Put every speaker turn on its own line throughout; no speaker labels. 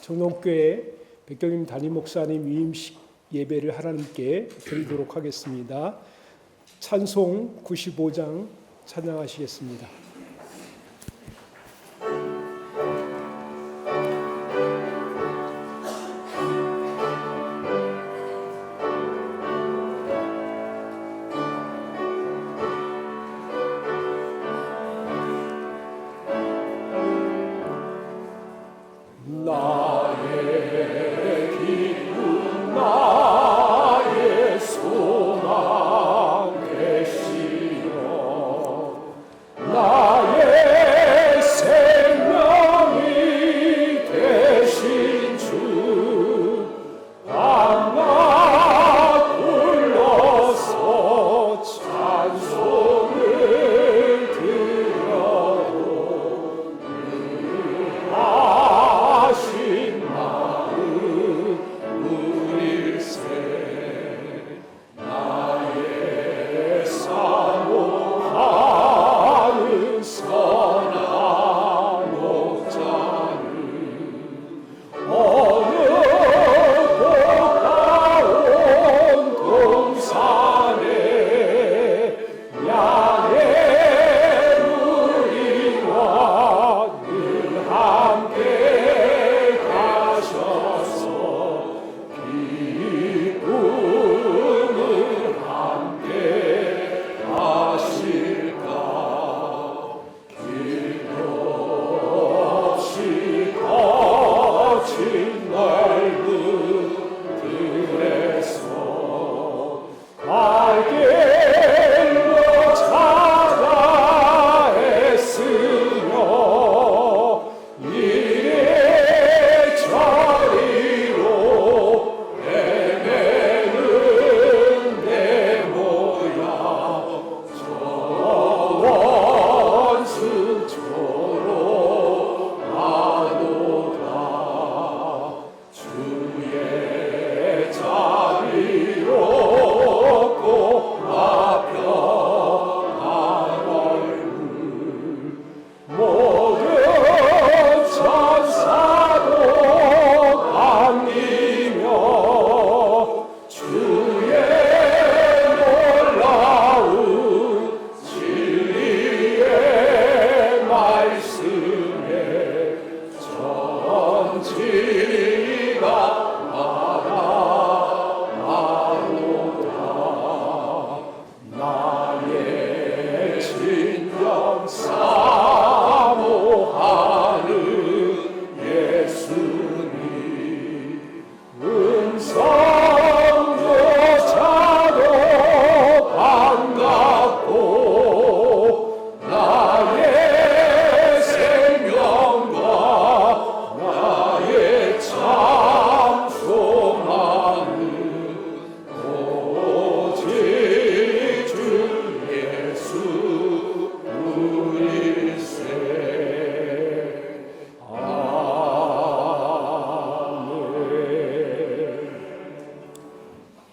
청농교회 백경림 담임 목사님 위임식 예배를 하나님께 드리도록 하겠습니다. 찬송 95장 찬양하시겠습니다.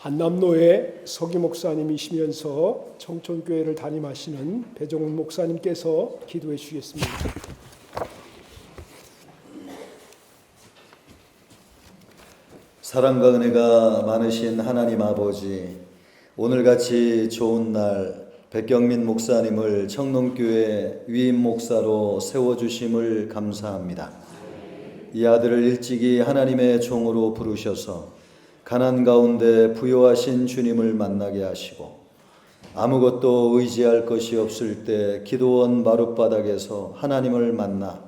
한남로의 서기 목사님이시면서 청촌교회를 담임하시는 배종훈 목사님께서 기도해 주시겠습니다.
사랑과 은혜가 많으신 하나님 아버지, 오늘같이 좋은 날 백경민 목사님을 청농교회 위임 목사로 세워주심을 감사합니다. 이 아들을 일찍이 하나님의 종으로 부르셔서 가난 가운데 부요하신 주님을 만나게 하시고 아무것도 의지할 것이 없을 때 기도원 마룻바닥에서 하나님을 만나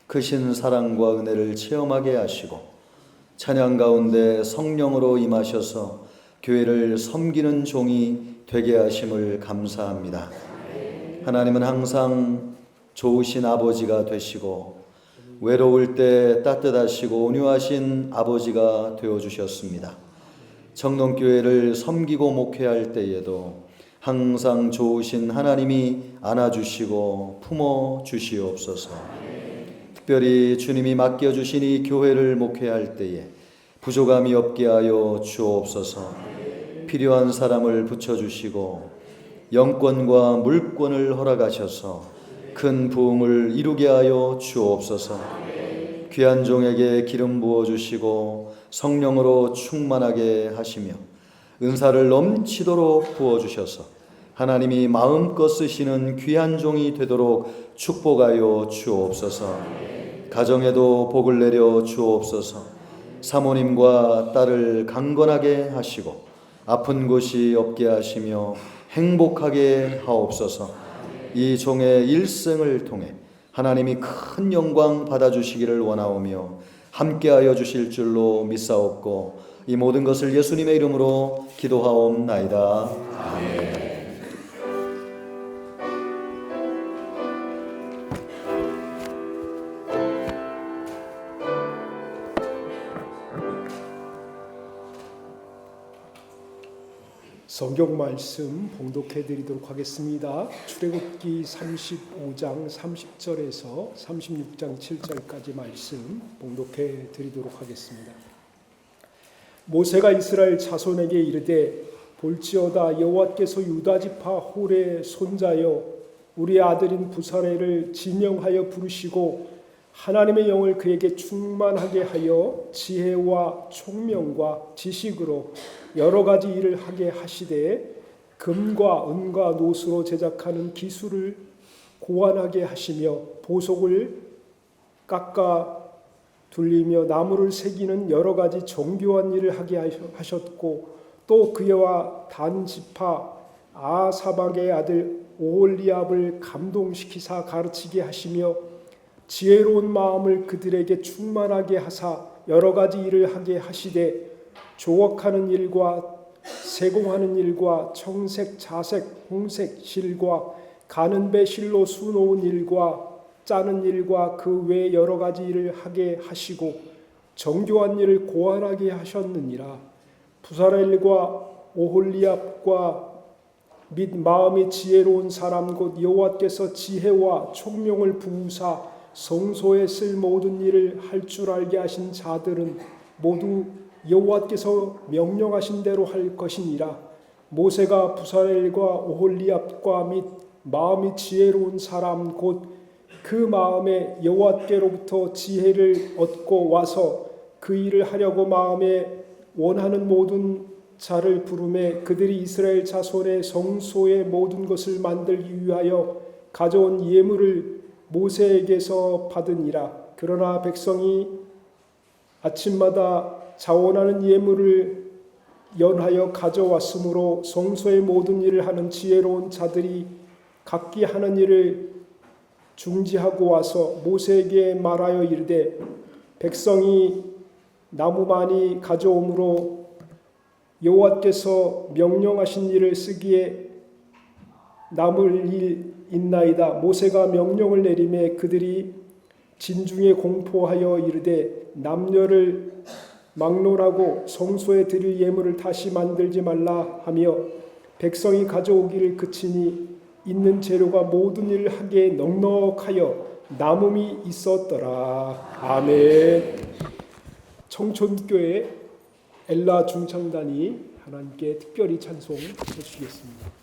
크신 사랑과 은혜를 체험하게 하시고 찬양 가운데 성령으로 임하셔서 교회를 섬기는 종이 되게 하심을 감사합니다. 하나님은 항상 좋으신 아버지가 되시고 외로울 때 따뜻하시고 온유하신 아버지가 되어주셨습니다. 청농교회를 섬기고 목회할 때에도 항상 좋으신 하나님이 안아주시고 품어주시옵소서. 특별히 주님이 맡겨주신 이 교회를 목회할 때에 부족함이 없게 하여 주옵소서. 필요한 사람을 붙여주시고 영권과 물권을 허락하셔서 큰 부흥을 이루게 하여 주옵소서. 귀한 종에게 기름 부어 주시고 성령으로 충만하게 하시며 은사를 넘치도록 부어 주셔서 하나님이 마음껏 쓰시는 귀한 종이 되도록 축복하여 주옵소서. 가정에도 복을 내려 주옵소서. 사모님과 딸을 강건하게 하시고 아픈 곳이 없게 하시며 행복하게 하옵소서. 이 종의 일생을 통해 하나님이 큰 영광 받아주시기를 원하오며 함께하여 주실 줄로 믿사옵고 이 모든 것을 예수님의 이름으로 기도하옵나이다. 아멘.
성경 말씀 봉독해 드리도록 하겠습니다. 출애굽기 35장 30절에서 36장 7절까지 말씀 봉독해 드리도록 하겠습니다. 모세가 이스라엘 자손에게 이르되 볼지어다 여호와께서 유다 지파 홀의 손자여 우리 아들인 부사레를 지명하여 부르시고 하나님의 영을 그에게 충만하게 하여 지혜와 총명과 지식으로 여러 가지 일을 하게 하시되 금과 은과 노수로 제작하는 기술을 고안하게 하시며 보석을 깎아 둘리며 나무를 새기는 여러 가지 정교한 일을 하게 하셨고 또 그와 단 지파 아사박의 아들 오홀리압을 감동시키사 가르치게 하시며 지혜로운 마음을 그들에게 충만하게 하사 여러 가지 일을 하게 하시되 조업하는 일과 세공하는 일과 청색, 자색, 홍색 실과 가는 배 실로 수놓은 일과 짜는 일과 그 외 여러 가지 일을 하게 하시고 정교한 일을 고안하게 하셨느니라. 부사렐과 오홀리압과 및 마음이 지혜로운 사람 곧 여호와께서 지혜와 총명을 부으사 성소에 쓸 모든 일을 할 줄 알게 하신 자들은 모두 여호와께서 명령하신 대로 할 것이니라. 모세가 부사렐과 오홀리압과 및 마음이 지혜로운 사람 곧 그 마음에 여호와께로부터 지혜를 얻고 와서 그 일을 하려고 마음에 원하는 모든 자를 부르매 그들이 이스라엘 자손의 성소의 모든 것을 만들기 위하여 가져온 예물을 모세에게서 받으니라. 그러나 백성이 아침마다 자원하는 예물을 연하여 가져왔으므로 성소의 모든 일을 하는 지혜로운 자들이 각기 하는 일을 중지하고 와서 모세에게 말하여 이르되 백성이 나무 많이 가져오므로 여호와께서 명령하신 일을 쓰기에 남을 일 있나이다. 모세가 명령을 내리매 그들이 진중에 공포하여 이르되 남녀를 막론하고 성소에 드릴 예물을 다시 만들지 말라 하며 백성이 가져오기를 그치니 있는 재료가 모든 일을 하기에 넉넉하여 남음이 있었더라. 아멘. 청촌교회 엘라 중창단이 하나님께 특별히 찬송해 주시겠습니다.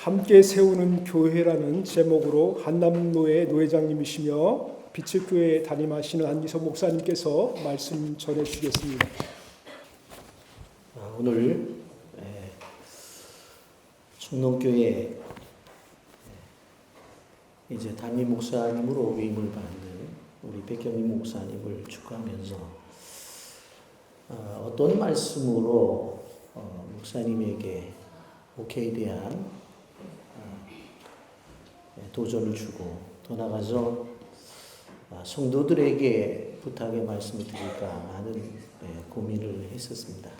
함께 세우는 교회라는 제목으로 한남노회 노회장님이시며 빛의 교회에 담임하시는 안기석 목사님께서 말씀 전해 주시겠습니다.
오늘 청농교회 이제 담임 목사님으로 위임을 받는 우리 백경림 목사님을 축하하면서 어떤 말씀으로 목사님에게 목회에 대한 도전을 주고 더 나아가서 성도들에게 부탁의 말씀을 드릴까 하는 고민을 했었습니다.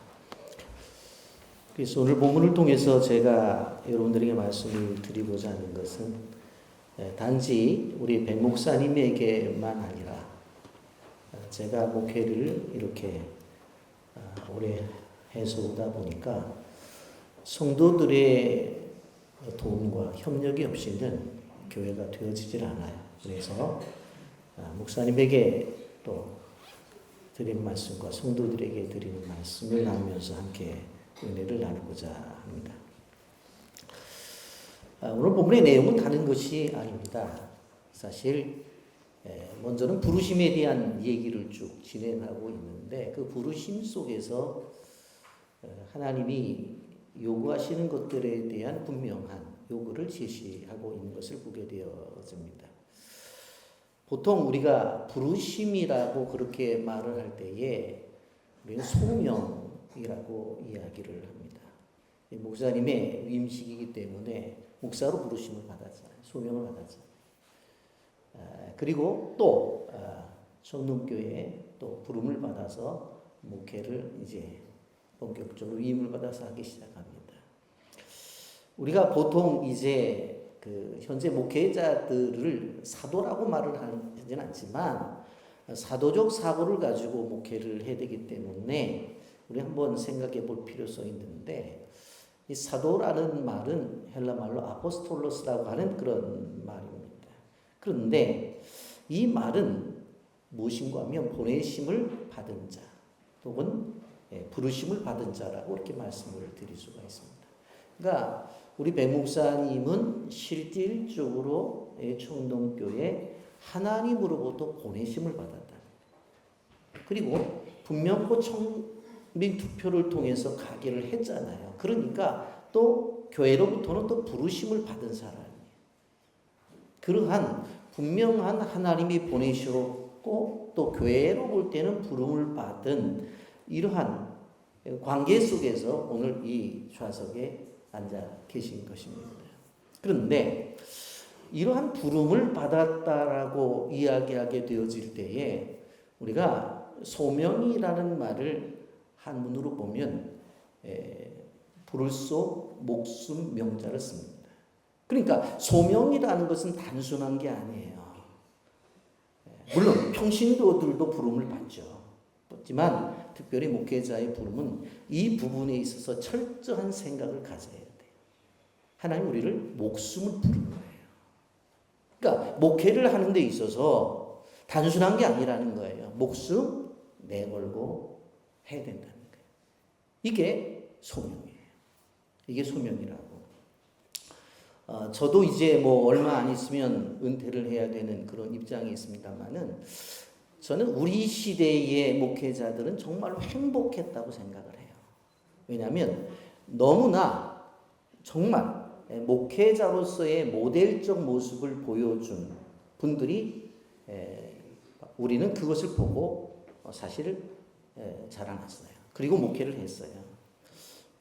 그래서 오늘 본문을 통해서 제가 여러분들에게 말씀을 드리고자 하는 것은 단지 우리 백 목사님에게만 아니라 제가 목회를 이렇게 오래 해서 오다 보니까 성도들의 도움과 협력이 없이는 교회가 되어지질 않아요. 그래서 목사님에게 또 드리는 말씀과 성도들에게 드리는 말씀을 나누면서 함께 은혜를 나누고자 합니다. 오늘 본문의 내용은 다른 것이 아닙니다. 사실 먼저는 부르심에 대한 얘기를 쭉 진행하고 있는데 그 부르심 속에서 하나님이 요구하시는 것들에 대한 분명한 요구를 제시하고 있는 것을 보게 되어집니다. 보통 우리가 부르심이라고 그렇게 말을 할 때에 우리는 소명이라고 이야기를 합니다. 목사님의 위임식이기 때문에 목사로 부르심을 받았잖아요. 소명을 받았잖아요. 그리고 또 청농교회에 또 부름을 받아서 목회를 이제 본격적으로 위임을 받아서 하기 시작합니다. 우리가 보통 이제 그 현재 목회자들을 사도라고 말을 하지는 않지만 사도적 사고를 가지고 목회를 해야 되기 때문에 우리 한번 생각해 볼 필요성이 있는데 이 사도라는 말은 헬라 말로 아포스톨로스라고 하는 그런 말입니다. 그런데 이 말은 무엇인가 하면 보내심을 받은 자 혹은 부르심을 받은 자라고 이렇게 말씀을 드릴 수가 있습니다. 그러니까 우리 백 목사님은 실질적으로 청동교회 하나님으로부터 보내심을 받았다. 그리고 분명코 청민 투표를 통해서 가기를 했잖아요. 그러니까 또 교회로부터는 또 부르심을 받은 사람이에요. 그러한 분명한 하나님이 보내셨고 또 교회로 볼 때는 부름을 받은 이러한 관계 속에서 오늘 이 좌석에 앉아 계신 것입니다. 그런데 이러한 부름을 받았다라고 이야기하게 되어질 때에 우리가 소명이라는 말을 한문으로 보면 불소 목숨 명자를 씁니다. 그러니까 소명이라는 것은 단순한 게 아니에요. 물론 평신도들도 부름을 받죠. 하지만 특별히 목회자의 부름은 이 부분에 있어서 철저한 생각을 가져야 돼요. 하나님 우리를 목숨을 부른 거예요. 그러니까 목회를 하는 데 있어서 단순한 게 아니라는 거예요. 목숨 내걸고 해야 된다는 거예요. 이게 소명이에요. 이게 소명이라고. 저도 이제 뭐 얼마 안 있으면 은퇴를 해야 되는 그런 입장이 있습니다만은 저는 우리 시대의 목회자들은 정말로 행복했다고 생각을 해요. 왜냐하면 너무나 정말 목회자로서의 모델적 모습을 보여준 분들이 우리는 그것을 보고 사실 자랑했어요. 그리고 목회를 했어요.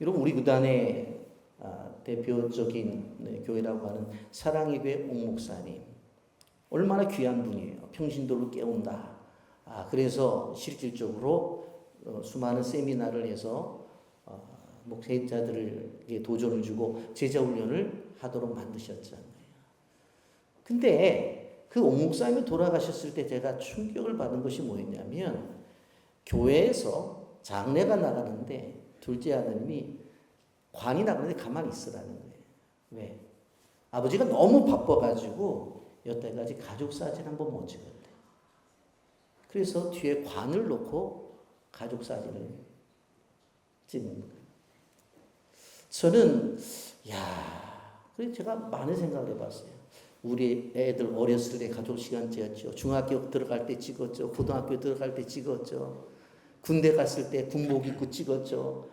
여러분 우리 구단의 대표적인 교회라고 하는 사랑의 교회 옥 목사님 얼마나 귀한 분이에요. 평신도를 깨운다. 그래서 실질적으로 수많은 세미나를 해서 목회자들에게 도전을 주고 제자 훈련을 하도록 만드셨잖아요. 근데 그 옥 목사님이 돌아가셨을 때 제가 충격을 받은 것이 뭐였냐면 교회에서 장례가 나가는데 둘째 아드님이 관이 나가는데 가만히 있으라는 거예요. 왜? 아버지가 너무 바빠가지고 여태까지 가족 사진 한번 못 찍었대. 그래서 뒤에 관을 놓고 가족 사진을 찍는 거예요. 저는 그래서 제가 많은 생각을 해봤어요. 우리 애들 어렸을 때 가족 시간 찍었죠. 중학교 들어갈 때 찍었죠. 고등학교 들어갈 때 찍었죠. 군대 갔을 때 군복 입고 찍었죠.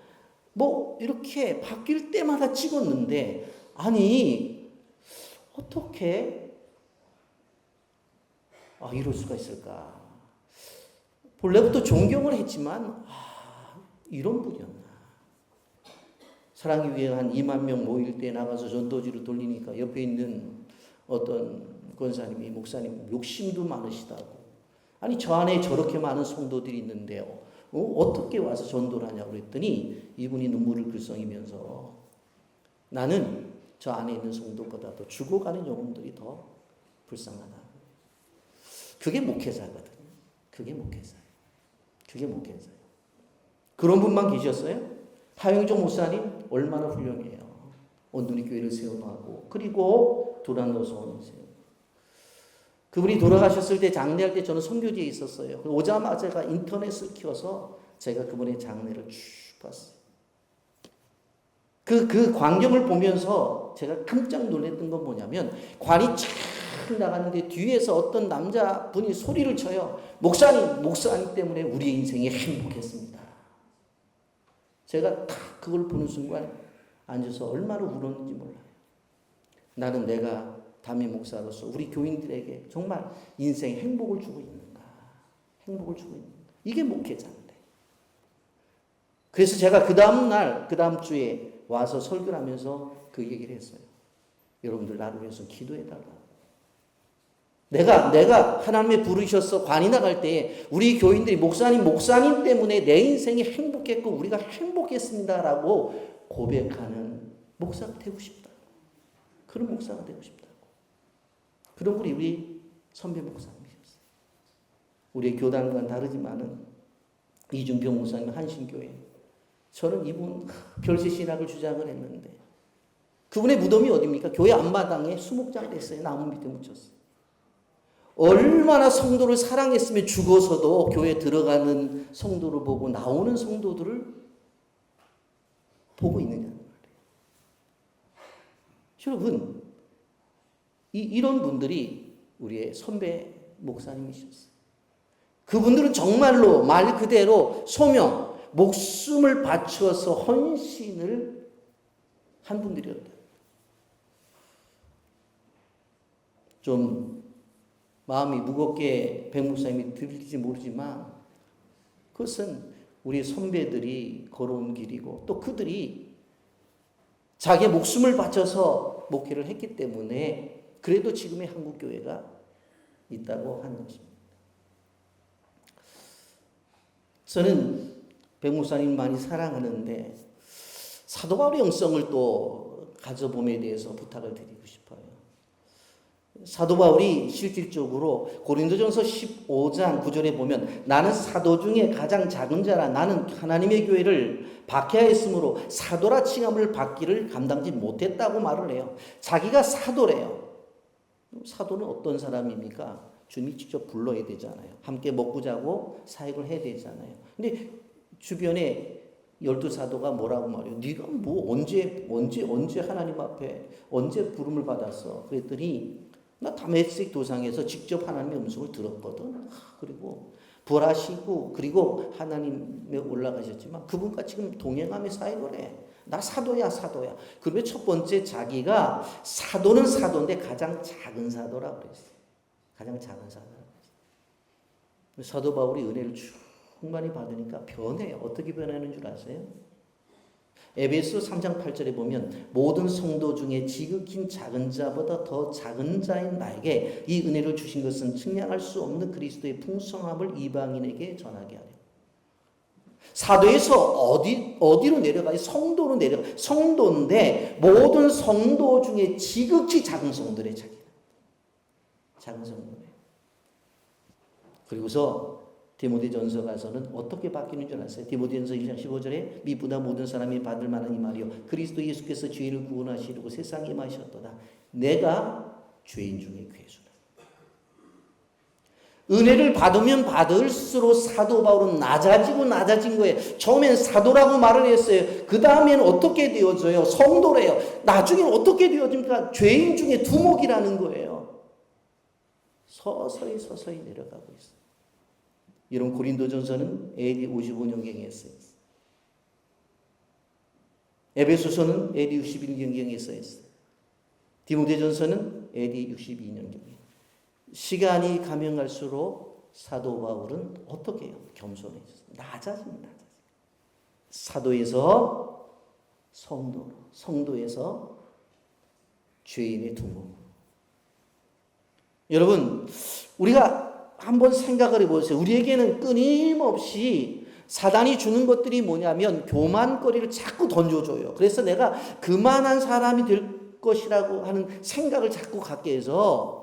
뭐 이렇게 바뀔 때마다 찍었는데 아니 어떻게 이럴 수가 있을까? 본래부터 존경을 했지만 이런 분이었나? 사랑의 교회 한 2만 명 모일 때 나가서 전도지를 돌리니까 옆에 있는 어떤 권사님이 목사님 욕심도 많으시다고. 아니 저 안에 저렇게 많은 성도들이 있는데요. 어떻게 와서 전도를 하냐고 그랬더니 이분이 눈물을 글썽이면서 나는 저 안에 있는 성도보다도 죽어가는 영혼들이 더 불쌍하다. 그게 목회자거든요. 그게 목회자예요. 그게 목회자예요. 그런 분만 계셨어요? 하영종 목사님 얼마나 훌륭해요. 온누리 교회를 세워놓고 그리고 도란노소 원세요. 그분이 돌아가셨을 때 장례할 때 저는 선교지에 있었어요. 오자마자 제가 인터넷을 켜서 제가 그분의 장례를 쭉 봤어요. 그 광경을 보면서 제가 깜짝 놀랐던 건 뭐냐면 관이 쫙 나갔는데 뒤에서 어떤 남자분이 소리를 쳐요. 목사님 때문에 우리의 인생이 행복했습니다. 제가 딱 그걸 보는 순간 앉아서 얼마나 울었는지 몰라요. 나는 내가 담임 목사로서 우리 교인들에게 정말 인생 행복을 주고 있는가? 행복을 주고 있는가? 이게 목회자인데. 그래서 제가 그 다음 주에 와서 설교를 하면서 그 얘기를 했어요. 여러분들 나를 위해서 기도해달라. 내가 하나님의 부르셔서 관이 나갈 때 우리 교인들이 목사님 때문에 내 인생이 행복했고 우리가 행복했습니다라고 고백하는 목사가 되고 싶다. 그런 목사가 되고 싶다고. 그런 분이 우리 선배 목사님이셨어요. 우리의 교단과는 다르지만은 이준병 목사님 한신교회. 저는 이분 별세 신학을 주장을 했는데 그분의 무덤이 어디입니까? 교회 앞마당에 수목장을 했어요. 나무 밑에 묻혔어요. 얼마나 성도를 사랑했으면 죽어서도 교회에 들어가는 성도를 보고 나오는 성도들을 보고 있느냐는 말이에요. 여러분, 이런 분들이 우리의 선배 목사님이셨어요. 그분들은 정말로 말 그대로 소명, 목숨을 바쳐서 헌신을 한 분들이었다. 좀 마음이 무겁게 백 목사님이 들릴지 모르지만 그것은 우리 선배들이 걸어온 길이고 또 그들이 자기의 목숨을 바쳐서 목회를 했기 때문에 그래도 지금의 한국교회가 있다고 하는 것입니다. 저는 백 목사님 많이 사랑하는데 사도 바울의 영성을 또 가져봄에 대해서 부탁을 드리고 싶어요. 사도 바울이 실질적으로 고린도전서 15장 9절에 보면 나는 사도 중에 가장 작은 자라 나는 하나님의 교회를 박해하였으므로 사도라 칭함을 받기를 감당지 못했다고 말을 해요. 자기가 사도래요. 사도는 어떤 사람입니까? 주님이 직접 불러야 되잖아요. 함께 먹고 자고 사역을 해야 되잖아요. 근데 주변에 12사도가 뭐라고 말해요? 네가 뭐 언제 하나님 앞에 언제 부름을 받았어? 그랬더니 나 다메섹 도상에서 직접 하나님의 음성을 들었거든. 그리고 부활하시고 그리고 하나님에 올라가셨지만 그분과 지금 동행하며 사역을 해. 나 사도야. 그러면 첫 번째 자기가 사도는 사도인데 가장 작은 사도라고 그랬어요. 가장 작은 사도라고 그랬어요. 사도 바울이 은혜를 충만히 받으니까 변해요. 어떻게 변하는 줄 아세요? 에베소 3장 8절에 보면 모든 성도 중에 지극히 작은 자보다 더 작은 자인 나에게 이 은혜를 주신 것은 측량할 수 없는 그리스도의 풍성함을 이방인에게 전하게 하려. 사도에서 어디로 내려가요? 성도로 내려가. 성도인데 모든 성도 중에 지극히 작은 성도래 자기는. 작은 성도래. 그리고서 디모데전서 가서는 어떻게 바뀌는 줄 아세요? 디모데전서 1장 15절에 미보다 모든 사람이 받을 만한 이 말이요 그리스도 예수께서 죄를 구원하시려고 세상에 임하셨도다. 내가 죄인 중에 괴수다. 은혜를 받으면 받을수록 사도 바울은 낮아진 거예요. 처음엔 사도라고 말을 했어요. 그 다음에는 어떻게 되어져요? 성도래요. 나중에는 어떻게 되어집니까? 죄인 중에 두목이라는 거예요. 서서히 내려가고 있어요. 이런 고린도전서는 AD 55년경에 써있어요. 에베소서는 AD 61년경에 써있어요. 디모데전서는 AD 62년경에. 시간이 가면 갈수록 사도 바울은 어떻게 해요? 겸손해졌어요. 낮아집니다. 사도에서 성도로, 성도에서 죄인의 두목으로. 여러분, 우리가 한번 생각을 해보세요. 우리에게는 끊임없이 사단이 주는 것들이 뭐냐면 교만거리를 자꾸 던져줘요. 그래서 내가 그만한 사람이 될 것이라고 하는 생각을 자꾸 갖게 해서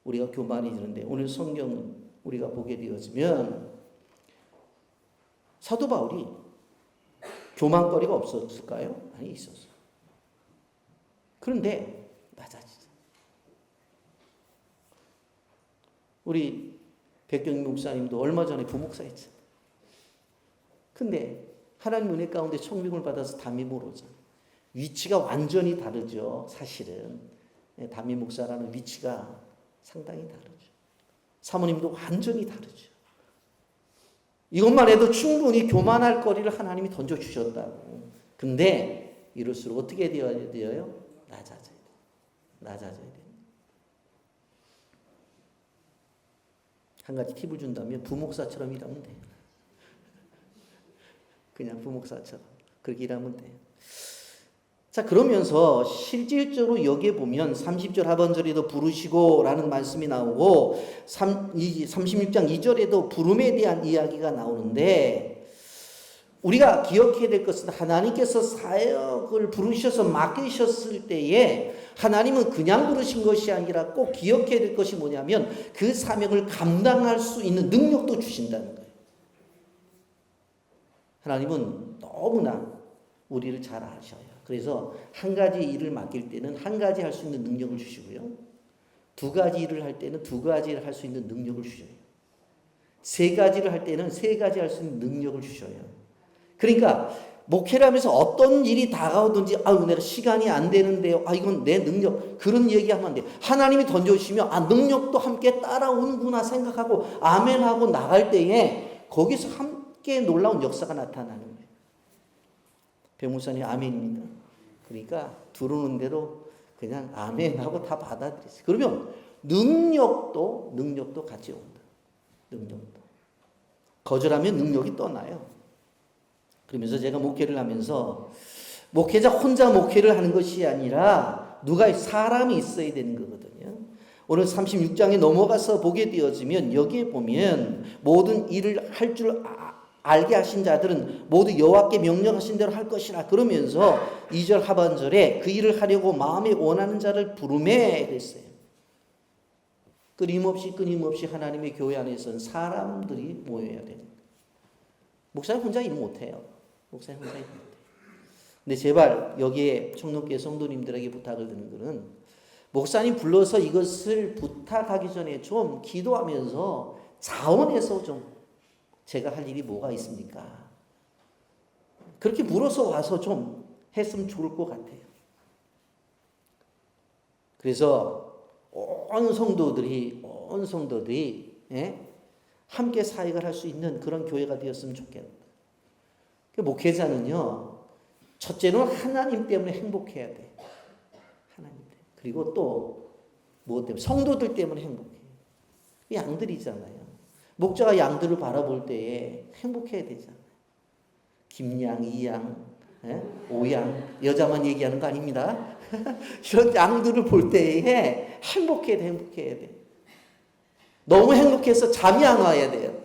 우리가 교만해지는데, 오늘 성경은 우리가 보게 되어지면 사도 바울이 교만거리가 없었을까요? 아니, 있었어요. 그런데 낮아지죠. 우리 백경희 목사님도 얼마 전에 부목사했잖아요. 근데 하나님 은혜 가운데 청빙을 받아서 담임으로 오잖아요. 위치가 완전히 다르죠. 사실은 담임 목사라는 위치가 상당히 다르죠. 사모님도 완전히 다르죠. 이것만 해도 충분히 교만할 거리를 하나님이 던져주셨다고. 근데 이럴수록 어떻게 되어야 돼요? 낮아져야 돼요. 한 가지 팁을 준다면 부목사처럼 일하면 돼요. 그냥 부목사처럼 그렇게 일하면 돼요. 자, 그러면서 실질적으로 여기에 보면 30절 하반절에도 부르시고 라는 말씀이 나오고 36장 2절에도 부름에 대한 이야기가 나오는데, 우리가 기억해야 될 것은 하나님께서 사역을 부르셔서 맡기셨을 때에 하나님은 그냥 부르신 것이 아니라 꼭 기억해야 될 것이 뭐냐면 그 사명을 감당할 수 있는 능력도 주신다는 거예요. 하나님은 너무나 우리를 잘 아셔요. 그래서 한 가지 일을 맡길 때는 한 가지 할 수 있는 능력을 주시고요. 두 가지 일을 할 때는 두 가지 일을 할 수 있는 능력을 주셔요. 세 가지를 할 때는 세 가지 할 수 있는 능력을 주셔요. 그러니까 목회를 하면서 어떤 일이 다가오든지 내가 시간이 안 되는데요. 이건 내 능력. 그런 얘기하면 안 돼요. 하나님이 던져주시면 능력도 함께 따라오는구나 생각하고 아멘하고 나갈 때에 거기서 함께 놀라운 역사가 나타나는 거예요. 배무사님 아멘입니다. 그러니까 들어오는 대로 그냥 아멘하고 다 받아들이세요. 그러면 능력도 같이 온다. 능력도. 거절하면 능력이 떠나요. 그러면서 제가 목회를 하면서 목회자 혼자 목회를 하는 것이 아니라 사람이 있어야 되는 거거든요. 오늘 36장에 넘어가서 보게 되어지면 여기에 보면 모든 일을 할 줄 알게 하신 자들은 모두 여호와께 명령하신 대로 할 것이라 그러면서 2절 하반절에 그 일을 하려고 마음에 원하는 자를 부르매 그랬어요. 끊임없이 하나님의 교회 안에서는 사람들이 모여야 됩니다. 목사님 혼자 일 못해요. 근데 제발 여기에 청년교회 성도님들에게 부탁을 드리는 것은 목사님 불러서 이것을 부탁하기 전에 좀 기도하면서 자원해서 좀 제가 할 일이 뭐가 있습니까? 그렇게 물어서 와서 좀 했으면 좋을 것 같아요. 그래서 온 성도들이 함께 사역을 할 수 있는 그런 교회가 되었으면 좋겠다. 목회자는요, 첫째는 하나님 때문에 행복해야 돼. 하나님 때문에. 그리고 또 무엇 때문에? 성도들 때문에 행복해. 양들이잖아요. 목자가 양들을 바라볼 때에 행복해야 되잖아요. 김양, 이양, 5양, 여자만 얘기하는 거 아닙니다. 이런 양들을 볼 때에 행복해야 돼. 너무 행복해서 잠이 안 와야 돼요.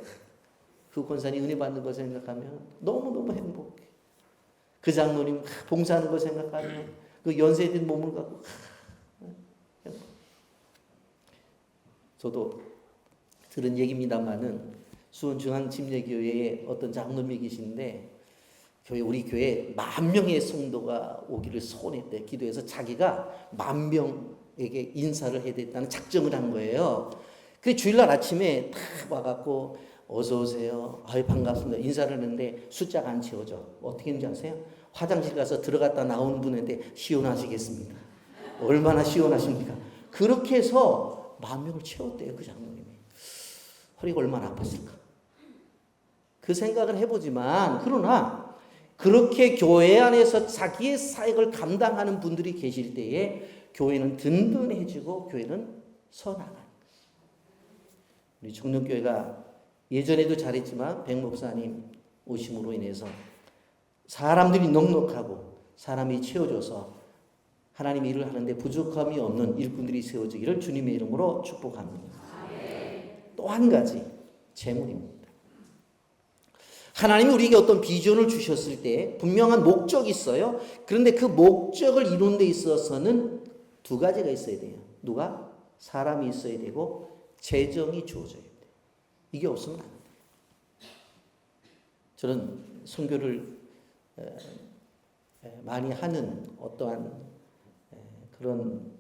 그 권사님 은혜 받는 거 생각하면 너무너무 행복해. 그 장로님 봉사하는 거 생각하면 그 연세된 몸을 갖고 저도 들은 얘기입니다만은 수원 중앙침례교회에 어떤 장로님이 계신데 우리 교회에 10,000명의 성도가 오기를 소원했대. 기도해서 자기가 10,000명에게 인사를 해야 됐다는 작정을 한 거예요. 그 주일날 아침에 딱 와갖고 어서 오세요. 아유 반갑습니다. 인사를 했는데 숫자가 안 채워져. 어떻게 했는지 아세요? 화장실 가서 들어갔다 나오는 분한테 시원하시겠습니다. 얼마나 시원하십니까? 그렇게 해서 10,000명을 채웠대요. 그 장로님이. 허리가 얼마나 아팠을까? 그 생각을 해보지만 그러나 그렇게 교회 안에서 자기의 사역을 감당하는 분들이 계실 때에 교회는 든든해지고 교회는 서나가요. 우리 청년교회가 예전에도 잘했지만 백 목사님 오심으로 인해서 사람들이 넉넉하고 사람이 채워져서 하나님 일을 하는데 부족함이 없는 일꾼들이 세워지기를 주님의 이름으로 축복합니다. 또 한 가지 재물입니다. 하나님이 우리에게 어떤 비전을 주셨을 때 분명한 목적이 있어요. 그런데 그 목적을 이루는 데 있어서는 두 가지가 있어야 돼요. 누가? 사람이 있어야 되고 재정이 주어져야 돼요. 이게 없으면 안 돼요. 저는 선교를 많이 하는 어떠한 그런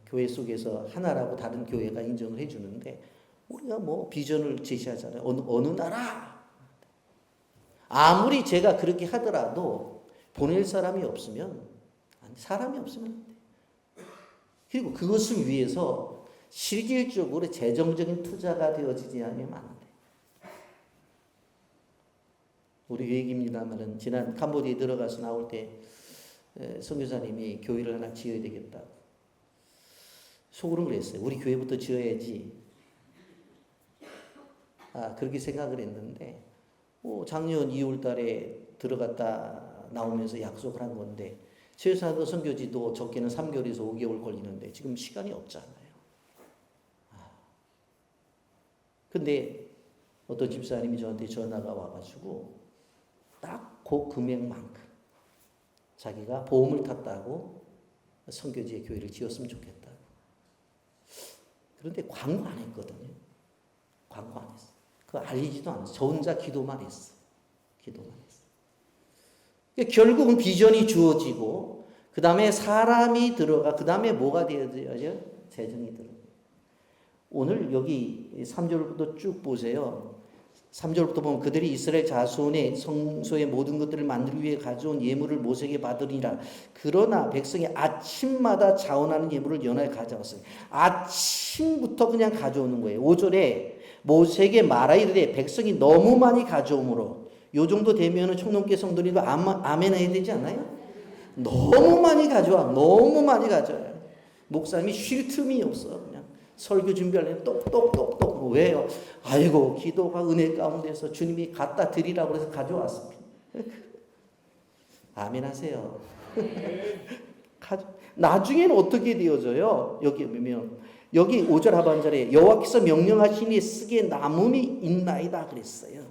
교회 속에서 하나라고 다른 교회가 인정을 해주는데 우리가 뭐 비전을 제시하잖아요. 어느 나라. 아무리 제가 그렇게 하더라도 보낼 사람이 없으면 사람이 없으면 안 돼요. 그리고 그것을 위해서 실질적으로 재정적인 투자가 되어지지 않으면 안 돼요. 우리 계획입니다만은 지난 캄보디아에 들어가서 나올 때 선교사님이 교회를 하나 지어야 되겠다. 속으로 그랬어요. 우리 교회부터 지어야지. 그렇게 생각을 했는데 작년 2월 달에 들어갔다 나오면서 약속을 한 건데 최소한 선교지도 적게는 3개월에서 5개월 걸리는데 지금 시간이 없잖아요. 근데 어떤 집사님이 저한테 전화가 와가지고 딱 그 금액만큼 자기가 보험을 탔다고 선교지에 교회를 지었으면 좋겠다고. 그런데 광고 안 했거든요. 광고 안 했어. 그거 알리지도 않았어. 저 혼자 기도만 했어. 기도만 했어. 그러니까 결국은 비전이 주어지고 그 다음에 사람이 들어가 그 다음에 뭐가 되어져야죠? 재정이 들어가. 오늘 여기 3절부터 쭉 보세요. 3절부터 보면 그들이 이스라엘 자손의 성소의 모든 것들을 만들기 위해 가져온 예물을 모세에게 받으리라. 그러나 백성이 아침마다 자원하는 예물을 연하게 가져왔어요. 아침부터 그냥 가져오는 거예요. 5절에 모세에게 말하 이르되 백성이 너무 많이 가져오므로 요 정도 되면 청년교회 성도님도 아멘 해야 되지 않나요? 너무 많이 가져와. 너무 많이 가져와요. 목사님이 쉴 틈이 없어. 그냥 설교 준비하려면 똑똑똑똑. 왜요? 아이고 기도가 은혜 가운데서 주님이 갖다 드리라고 해서 가져왔습니다. 아멘 하세요. 나중에는 어떻게 되어져요? 여기 보면 여기 5절 하반절에 여호와께서 명령하시니 쓰기에 남음이 있나이다 그랬어요.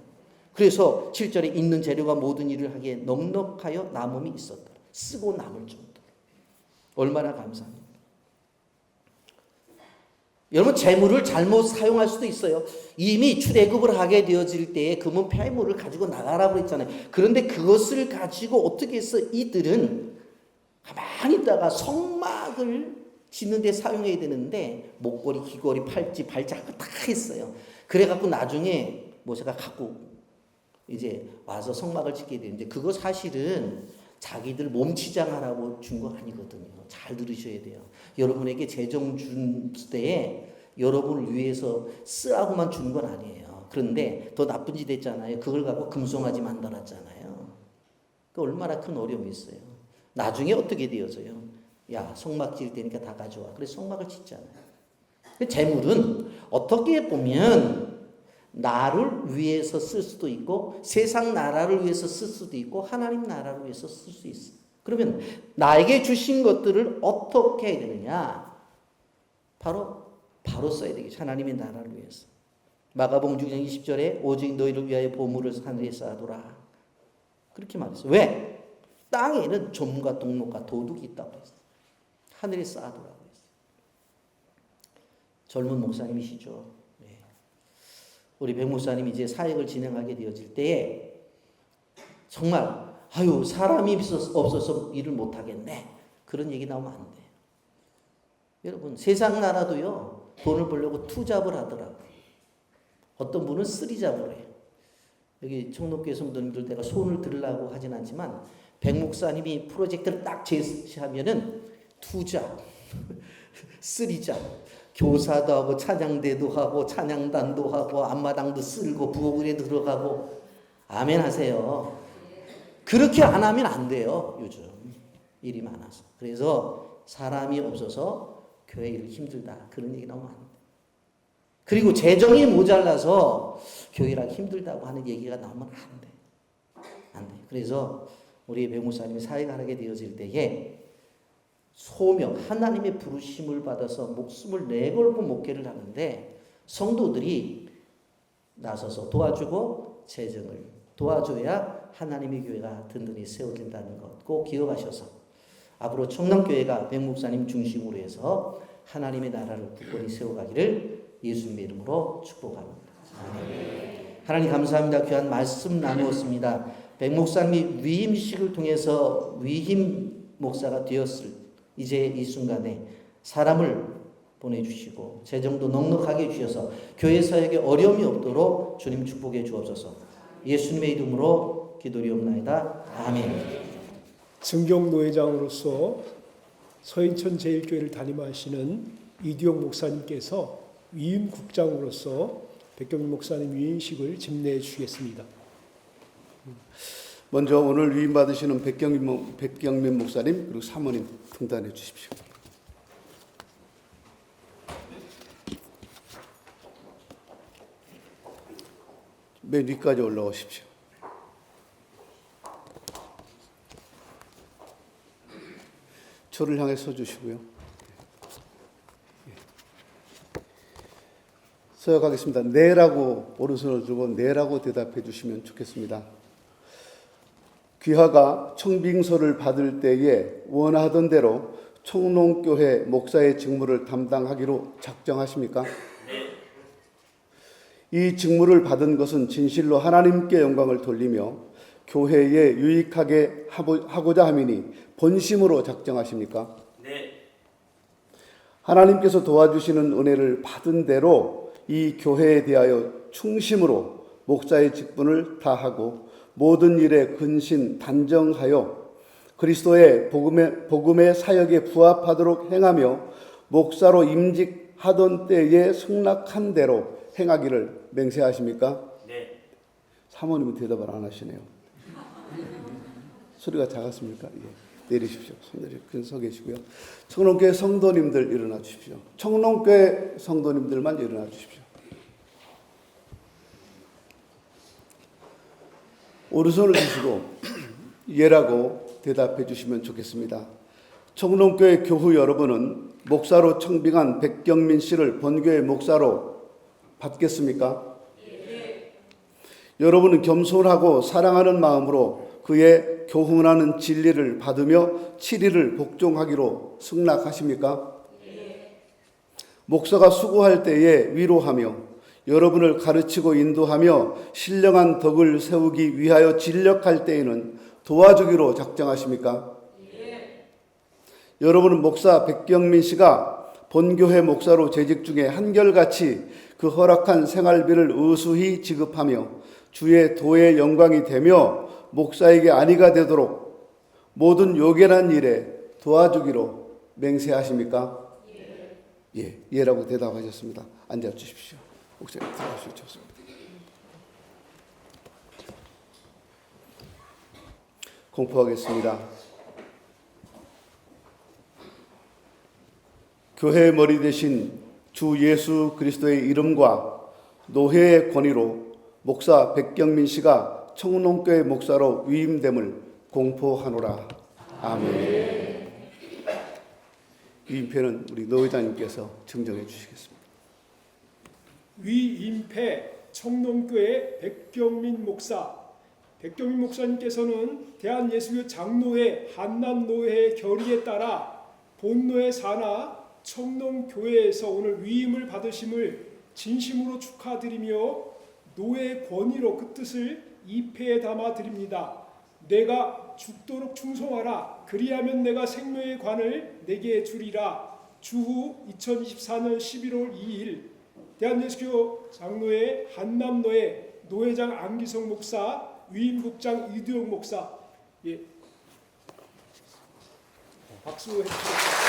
그래서 7절에 있는 재료가 모든 일을 하기에 넉넉하여 남음이 있었다. 쓰고 남을 정도. 얼마나 감사합니다. 여러분 재물을 잘못 사용할 수도 있어요. 이미 출애굽을 하게 되어질 때에 금은 폐물을 가지고 나가라고 했잖아요. 그런데 그것을 가지고 어떻게 해서 이들은 가만히 있다가 성막을 짓는 데 사용해야 되는데 목걸이, 귀걸이, 팔찌, 발자국 다 했어요. 그래갖고 나중에 모세가 갖고 이제 와서 성막을 짓게 되는데 그거 사실은 자기들 몸치장하라고 준 거 아니거든요. 잘 들으셔야 돼요. 여러분에게 재정 준 때에 여러분을 위해서 쓰라고만 준 건 아니에요. 그런데 더 나쁜 짓 했잖아요. 그걸 갖고 금송아지 만들었잖아요. 그 얼마나 큰 어려움이 있어요. 나중에 어떻게 되어져요? 야, 성막 지을 테니까 다 가져와. 그래서 성막을 짓잖아요. 재물은 어떻게 보면 나를 위해서 쓸 수도 있고 세상 나라를 위해서 쓸 수도 있고 하나님 나라를 위해서 쓸 수 있어요. 그러면 나에게 주신 것들을 어떻게 해야 되느냐? 바로 써야 되겠죠. 하나님의 나라를 위해서. 마가복음 6장 20절에 오직 너희를 위하여 보물을 하늘에 쌓아두라. 그렇게 말했어요. 왜? 땅에는 점과 동록과 도둑이 있다고 했어요. 하늘에 쌓아두라고 했어요. 젊은 목사님이시죠. 우리 백 목사님이 이제 사역을 진행하게 되어질 때에 정말 사람이 없어서 일을 못하겠네. 그런 얘기 나오면 안 돼요. 여러분 세상 나라도요 돈을 벌려고 투잡을 하더라고요. 어떤 분은 쓰리잡을 해요. 여기 청록교회 성도님들 내가 손을 들으려고 하진 않지만 백 목사님이 프로젝트를 딱 제시하면은 투잡, 쓰리잡, 교사도 하고 찬양대도 하고 찬양단도 하고 앞마당도 쓸고 부엌에 들어가고 아멘 하세요. 그렇게 안 하면 안 돼요. 요즘 일이 많아서. 그래서 사람이 없어서 교회 일 힘들다 그런 얘기 나오면 안 돼. 그리고 재정이 모자라서 교회 일하기 힘들다고 하는 얘기가 나오면 안 돼. 안 돼. 그래서 우리 백 목사님이 사회가 하게 되어질 때에 소명, 하나님의 부르심을 받아서 목숨을 내걸고 목회를 하는데 성도들이 나서서 도와주고 재정을 도와줘야 하나님의 교회가 든든히 세워진다는 것 꼭 기억하셔서 앞으로 청남교회가 백 목사님 중심으로 해서 하나님의 나라를 굳건히 세워가기를 예수님의 이름으로 축복합니다. 아멘. 하나님 감사합니다. 귀한 말씀 나누었습니다. 백 목사님이 위임식을 통해서 위임 목사가 되었을 이제 이 순간에 사람을 보내주시고 재정도 넉넉하게 주셔서 교회 사역에 어려움이 없도록 주님 축복해 주옵소서. 예수님의 이름으로 기도리옵나이다. 아멘.
증경노회장으로서 서인천 제일교회를 담임하시는 이두영 목사님께서 위임국장으로서 백경민 목사님 위임식을 집례해 주시겠습니다.
먼저 오늘 위임 받으시는 백경민 목사님 그리고 사모님 등단해 주십시오. 맨 위까지 올라오십시오. 저를 향해 서주시고요. 서약하겠습니다. 네라고 오른손을 들고 네라고 대답해 주시면 좋겠습니다. 귀하가 청빙서를 받을 때에 원하던 대로 청농교회 목사의 직무를 담당하기로 작정하십니까? 이 직무를 받은 것은 진실로 하나님께 영광을 돌리며 교회에 유익하게 하고자 함이니 본심으로 작정하십니까?
네.
하나님께서 도와주시는 은혜를 받은 대로 이 교회에 대하여 충심으로 목사의 직분을 다하고 모든 일에 근신 단정하여 그리스도의 복음의 사역에 부합하도록 행하며 목사로 임직하던 때에 승낙한 대로 행하기를 맹세하십니까?
네.
사모님은 대답을 안 하시네요. 소리가 작았습니까? 예. 내리십시오. 손들이 서 계시고요. 청농교회 성도님들 일어나 주십시오. 청농교회 성도님들만 일어나 주십시오. 오른손을 드시고 예라고 대답해 주시면 좋겠습니다. 청농교회 교후 여러분은 목사로 청빙한 백경민 씨를 본교회 목사로 받겠습니까? 네. 여러분은 겸손하고 사랑하는 마음으로 그의 교훈하는 진리를 받으며 7일을 복종하기로 승낙하십니까? 네. 목사가 수고할 때에 위로하며 여러분을 가르치고 인도하며 신령한 덕을 세우기 위하여 진력할 때에는 도와주기로 작정하십니까? 네. 여러분은 목사 백경민 씨가 본교회 목사로 재직 중에 한결같이 그 허락한 생활비를 의수히 지급하며 주의 도의 영광이 되며 목사에게 안위가 되도록 모든 요긴한 일에 도와주기로 맹세하십니까? 예, 예라고 대답하셨습니다. 앉아 주십시오. 목사님 들어가시죠. 좋습니다. 공포하겠습니다. 교회의 머리 대신 주 예수 그리스도의 이름과 노회의 권위로 목사 백경민 씨가 청농교회 목사로 위임됨을 공포하노라. 아멘. 위임패는 우리 노 회장님께서 증정해 주시겠습니다.
위임패 청농교회 백경민 목사. 백경민 목사님께서는 대한예수교 장로회 한남노회의 결의에 따라 본노회 산하 청농교회에서 오늘 위임을 받으심을 진심으로 축하드리며 노회의 권위로 그 뜻을 이패에 담아 드립니다. 내가 죽도록 충성하라. 그리하면 내가 생명의 관을 내게 주리라. 주후 2024년 11월 2일 대한예수교 장로회 한남노회 노회장 안기성 목사, 위임국장 이두영 목사, 예, 박수 해주시겠습니다.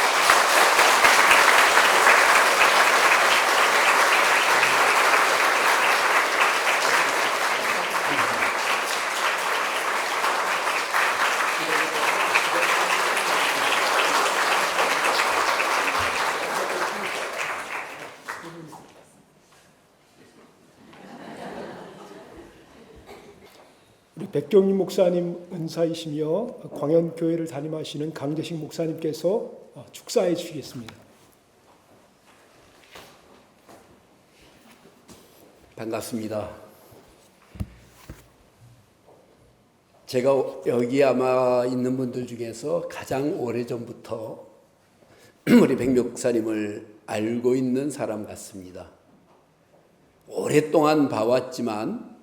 우리 백경림 목사님 은사이시며 광연교회를 담임하시는 강재식 목사님께서 축사해 주시겠습니다.
반갑습니다. 제가 여기 아마 있는 분들 중에서 가장 오래전부터 우리 백 목사님을 알고 있는 사람 같습니다. 오랫동안 봐왔지만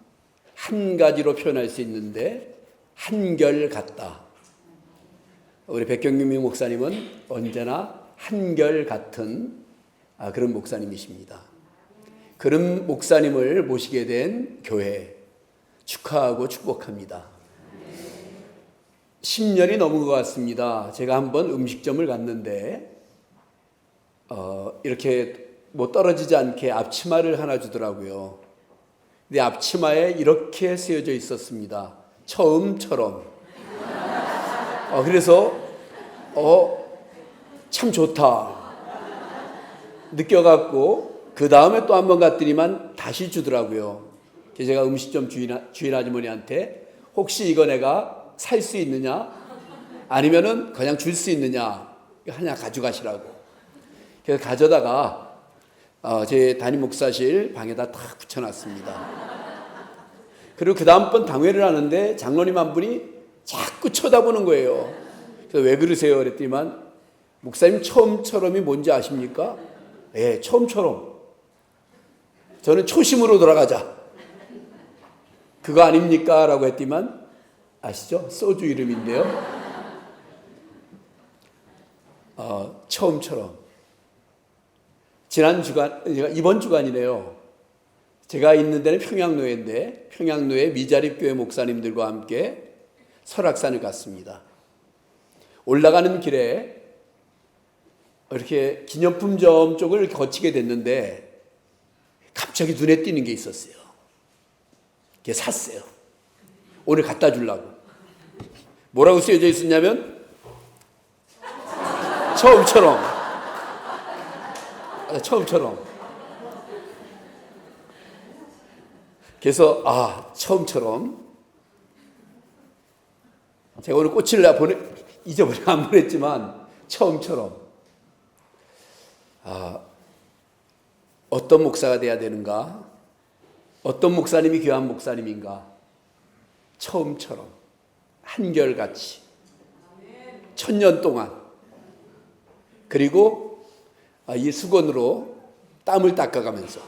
한 가지로 표현할 수 있는데 한결같다. 우리 백경림 목사님은 언제나 한결같은 그런 목사님이십니다. 그런 목사님을 모시게 된 교회 축하하고 축복합니다. 10년이 넘은 것 같습니다. 제가 한번 음식점을 갔는데 이렇게 뭐 떨어지지 않게 앞치마를 하나 주더라고요. 근데 앞치마에 이렇게 쓰여져 있었습니다. 처음처럼. 그래서 참 좋다 느껴갖고 그 다음에 또 한 번 갔더니만 다시 주더라고요. 그래서 제가 음식점 주인 아주머니한테 혹시 이거 내가 살 수 있느냐 아니면은 그냥 줄 수 있느냐 하나 가져가시라고. 그래서 가져다가 제 담임 목사실 방에다 탁 붙여놨습니다. 그리고 그 다음번 당회를 하는데 장로님 한 분이 자꾸 쳐다보는 거예요. 그래서 왜 그러세요? 그랬더니만 목사님 처음처럼이 뭔지 아십니까? 예, 처음처럼. 저는 초심으로 돌아가자. 그거 아닙니까? 라고 했더니만 아시죠? 소주 이름인데요. 처음처럼. 지난 주간, 이번 주간이네요. 제가 있는 데는 평양노회인데 평양노회 미자립교회 목사님들과 함께 설악산을 갔습니다. 올라가는 길에 이렇게 기념품점 쪽을 거치게 됐는데 갑자기 눈에 띄는 게 있었어요. 그게 샀어요. 오늘 갖다 주려고. 뭐라고 쓰여져 있었냐면 처음처럼. 그래서 처음처럼 제가 오늘 꽃을 잊어버리고 안 보냈지만 처음처럼 어떤 목사가 돼야 되는가, 어떤 목사님이 귀한 목사님인가, 처음처럼 한결같이 천년 동안 그리고 이 수건으로 땀을 닦아가면서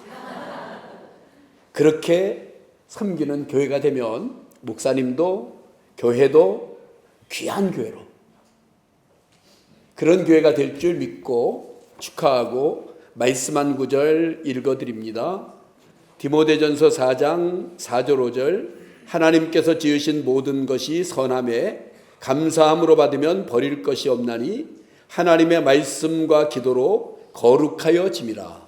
그렇게 섬기는 교회가 되면 목사님도 교회도 귀한 교회로 그런 교회가 될 줄 믿고 축하하고 말씀 한 구절 읽어드립니다. 디모데전서 4장 4절 5절 하나님께서 지으신 모든 것이 선함에 감사함으로 받으면 버릴 것이 없나니 하나님의 말씀과 기도로 거룩하여 짐이라.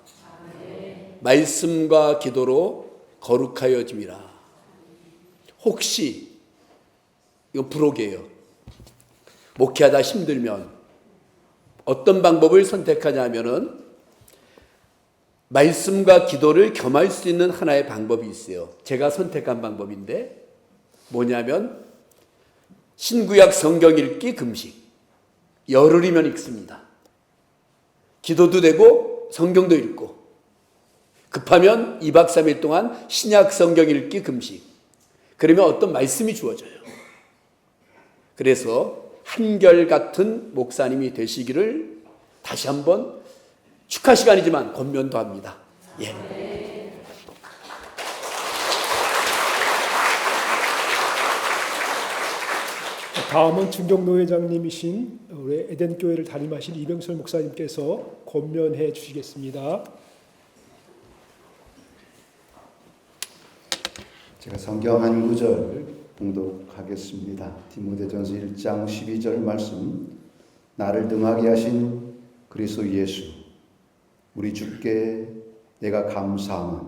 말씀과 기도로 거룩하여 짐이라. 혹시 이건 부록이에요. 목회하다 힘들면 어떤 방법을 선택하냐면은 말씀과 기도를 겸할 수 있는 하나의 방법이 있어요. 제가 선택한 방법인데 뭐냐면 신구약 성경 읽기 금식. 열흘이면 읽습니다. 기도도 되고 성경도 읽고 급하면 2박 3일 동안 신약 성경 읽기 금식. 그러면 어떤 말씀이 주어져요. 그래서 한결같은 목사님이 되시기를 다시 한번 축하 시간이지만 권면도 합니다. 예.
다음은 중경노회장님이신 우리 에덴교회를 담임하신 이병설 목사님께서 권면해 주시겠습니다.
제가 성경 한 구절 봉독하겠습니다. 디모데전서 1장 12절 말씀. 나를 등하게 하신 그리스도 예수 우리 주께 내가 감사함은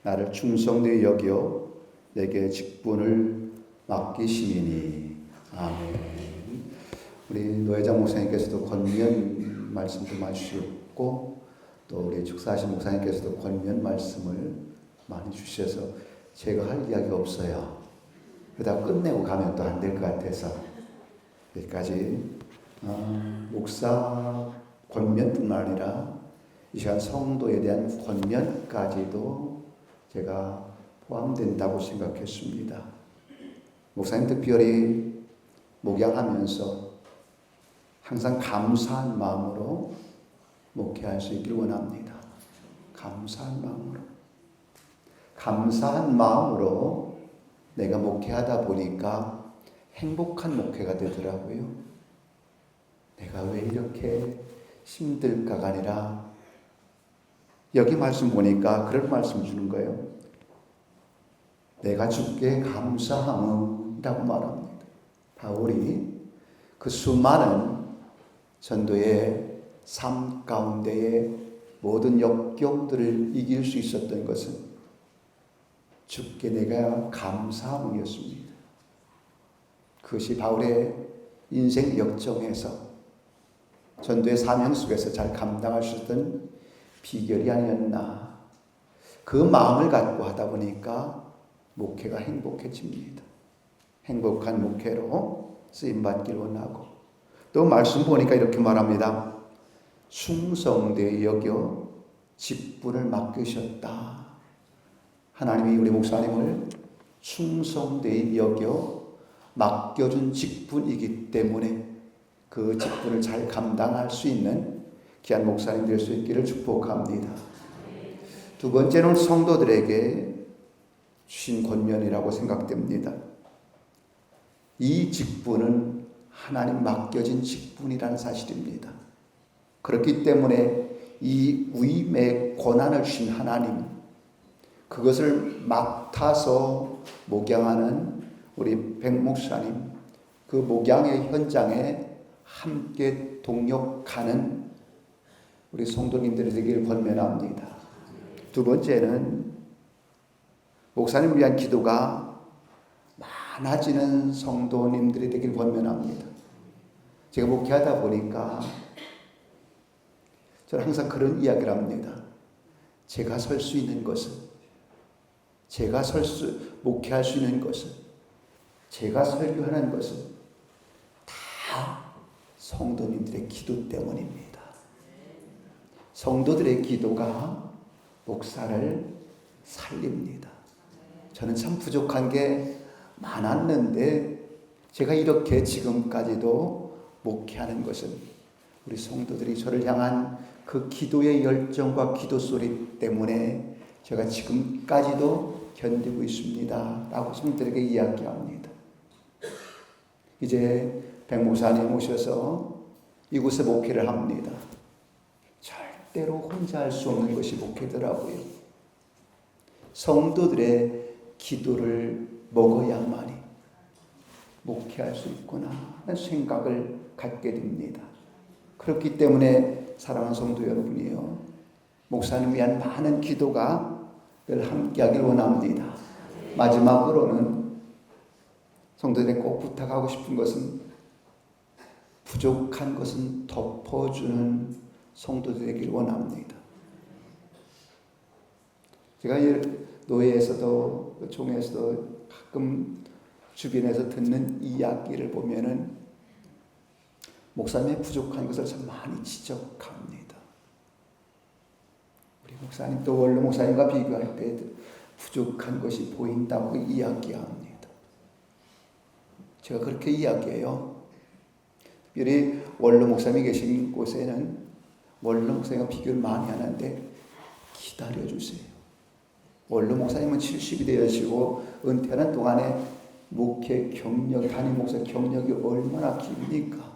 나를 충성되이 여겨 내게 직분을 맡기심이니. 아멘. 우리 노회장 목사님께서도 권면 말씀도 많이 주셨고 또 우리 축사하신 목사님께서도 권면 말씀을 많이 주셔서 제가 할 이야기가 없어요. 그러다 끝내고 가면 또 안 될 것 같아서 여기까지 목사 권면뿐만 아니라 이 시간 성도에 대한 권면까지도 제가 포함된다고 생각했습니다. 목사님 특별히 목양하면서 항상 감사한 마음으로 목회할 수 있기를 원합니다. 감사한 마음으로. 감사한 마음으로 내가 목회하다 보니까 행복한 목회가 되더라고요. 내가 왜 이렇게 힘들까가 아니라 여기 말씀 보니까 그런 말씀 주는 거예요. 내가 주께 감사함이라고 말합니다. 바울이 그 수많은 전도의 삶 가운데에 모든 역경들을 이길 수 있었던 것은 주께 내가 감사함이었습니다. 그것이 바울의 인생 역정에서 전도의 사명 속에서 잘 감당할 수 있었던 비결이 아니었나. 그 마음을 갖고 하다 보니까 목회가 행복해집니다. 행복한 목회로 쓰임받기를 원하고 또 말씀 보니까 이렇게 말합니다. 충성되이 여겨 직분을 맡기셨다. 하나님이 우리 목사님을 충성되이 여겨 맡겨준 직분이기 때문에 그 직분을 잘 감당할 수 있는 귀한 목사님 될 수 있기를 축복합니다. 두 번째는 성도들에게 주신 권면이라고 생각됩니다. 이 직분은 하나님 맡겨진 직분이라는 사실입니다. 그렇기 때문에 이 위임의 권한을 주신 하나님, 그것을 맡아서 목양하는 우리 백 목사님, 그 목양의 현장에 함께 동역하는 우리 성도님들이 되기를 권면합니다. 두 번째는 목사님을 위한 기도가 많아지는 성도님들이 되기를 권면합니다. 제가 목회하다 보니까 저는 항상 그런 이야기를 합니다. 제가 설 수 있는 것은, 목회할 수 있는 것은, 제가 설교하는 것은 다 성도님들의 기도 때문입니다. 성도들의 기도가 목사를 살립니다. 저는 참 부족한 게 많았는데 제가 이렇게 지금까지도 목회하는 것은 우리 성도들이 저를 향한 그 기도의 열정과 기도 소리 때문에 제가 지금까지도 견디고 있습니다. 라고 성도들에게 이야기합니다. 이제 백 목사님 오셔서 이곳에 목회를 합니다. 절대로 혼자 할 수 없는 것이 목회더라고요. 성도들의 기도를 먹어야만이 목회할 수 있구나 하는 생각을 갖게 됩니다. 그렇기 때문에 사랑하는 성도 여러분이요, 목사님 위한 많은 기도가 늘 함께하길 원합니다. 마지막으로는 성도들에게 꼭 부탁하고 싶은 것은 부족한 것은 덮어주는 성도들에게 원합니다. 제가 노예에서도 종에서도 가끔 주변에서 듣는 이야기를 보면은 목사님의 부족한 것을 참 많이 지적합니다. 우리 목사님도 원로 목사님과 비교할 때 부족한 것이 보인다고 이야기합니다. 제가 그렇게 이야기해요. 특별히 원로 목사님이 계신 곳에는 원로 목사님과 비교를 많이 하는데 기다려주세요. 원로 목사님은 70이 되시고 은퇴하는 동안에 목회 경력, 담임 목사 경력이 얼마나 깁니까?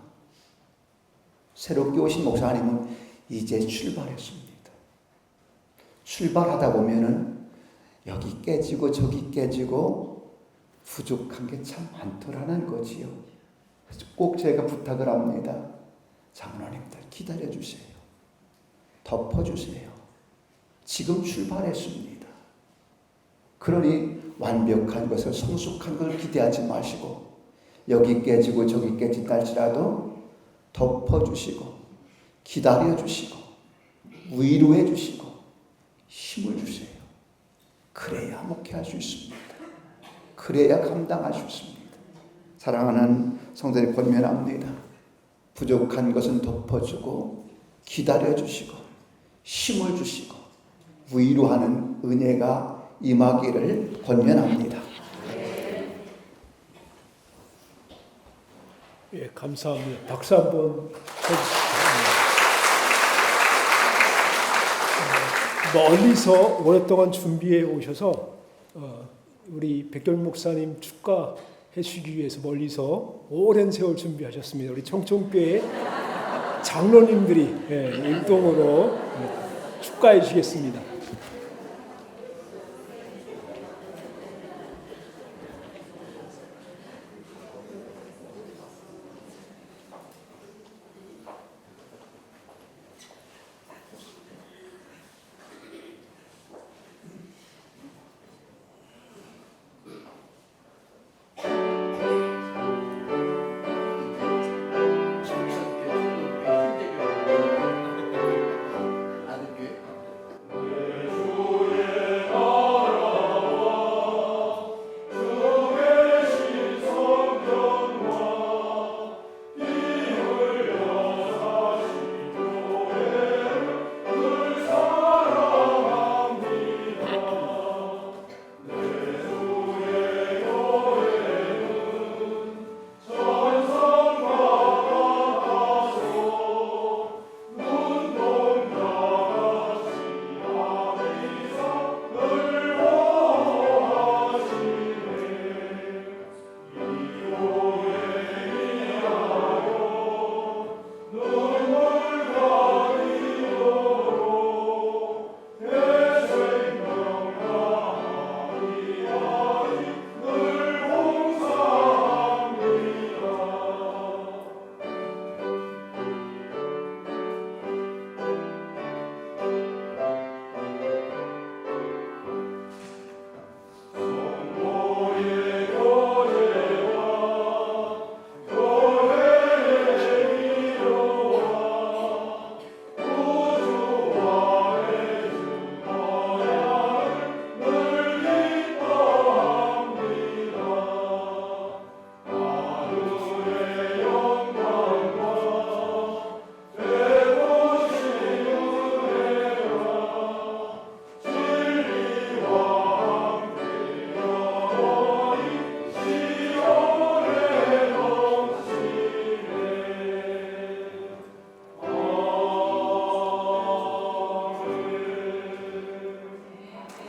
새롭게 오신 목사님은 이제 출발했습니다. 출발하다 보면은 여기 깨지고 저기 깨지고 부족한 게 참 많더라는 거지요. 그래서 꼭 제가 부탁을 합니다. 장로님들 기다려 주세요. 덮어주세요. 지금 출발했습니다. 그러니 완벽한 것을 성숙한 걸 기대하지 마시고 여기 깨지고 저기 깨진다 할지라도 덮어주시고 기다려주시고 위로해주시고 힘을 주세요. 그래야 목회할 수 있습니다. 그래야 감당할 수 있습니다. 사랑하는 성도님 권면합니다. 부족한 것은 덮어주고 기다려주시고 힘을 주시고 위로하는 은혜가 임하기를 권면합니다.
예, 감사합니다. 박수 한번 해주시죠. 멀리서 오랫동안 준비해 오셔서 우리 백결 목사님 축가해 주시기 위해서 멀리서 오랜 세월 준비하셨습니다. 우리 청천교회 장로님들이 일동으로 축가해 주시겠습니다.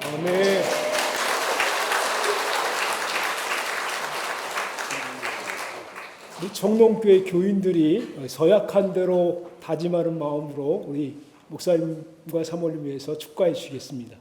아멘. 우리 청동교회 교인들이 서약한 대로 다짐하는 마음으로 우리 목사님과 사모님 위해서 축가해 주시겠습니다.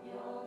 영원히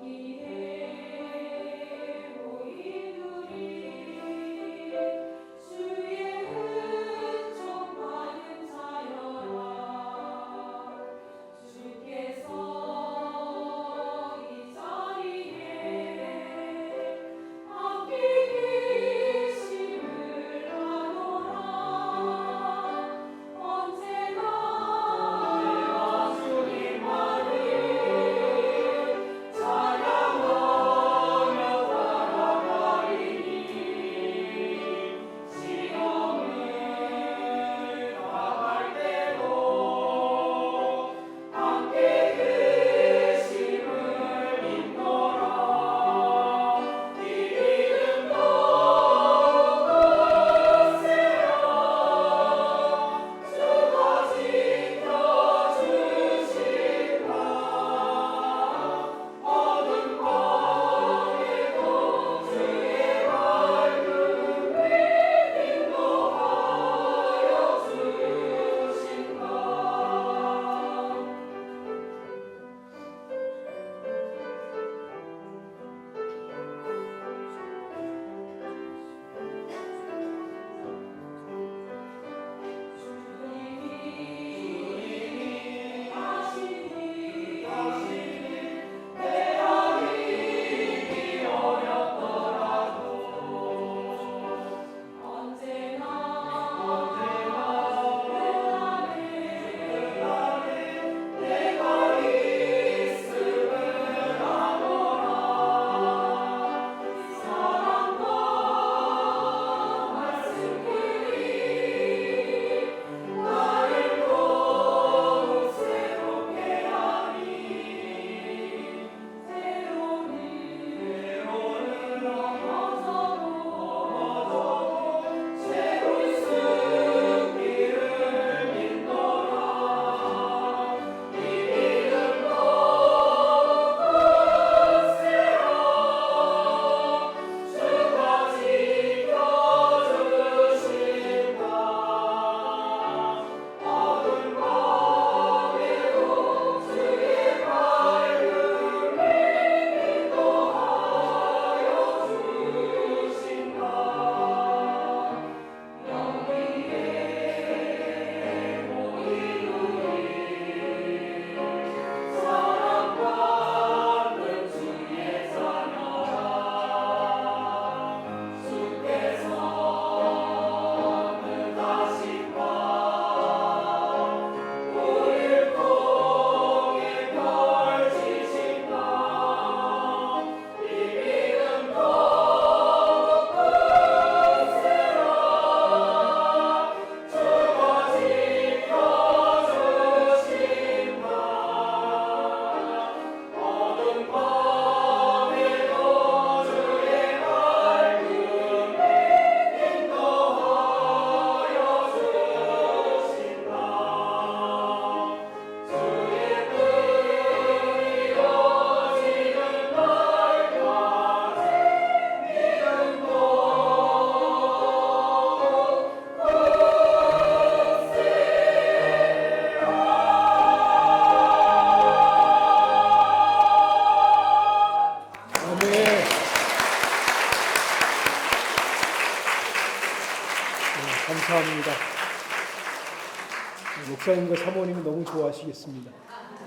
목사님과 사모님이 너무 좋아하시겠습니다.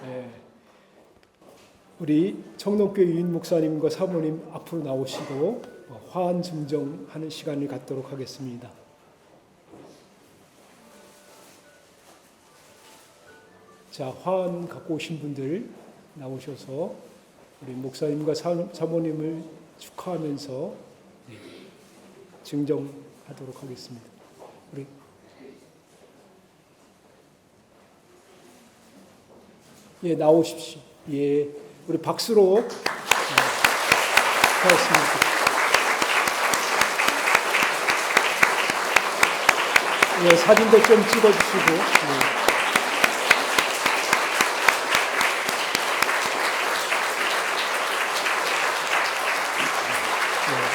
예. 우리 청동교회 유인 목사님과 사모님 앞으로 나오시고 화환 증정하는 시간을 갖도록 하겠습니다. 자, 화환 갖고 오신 분들 나오셔서 우리 목사님과 사모님을 축하하면서 증정하도록 하겠습니다. 우리 예, 나오십시오. 예, 우리 박수로 하겠습니다. 예, 사진도 좀 찍어주시고. 예.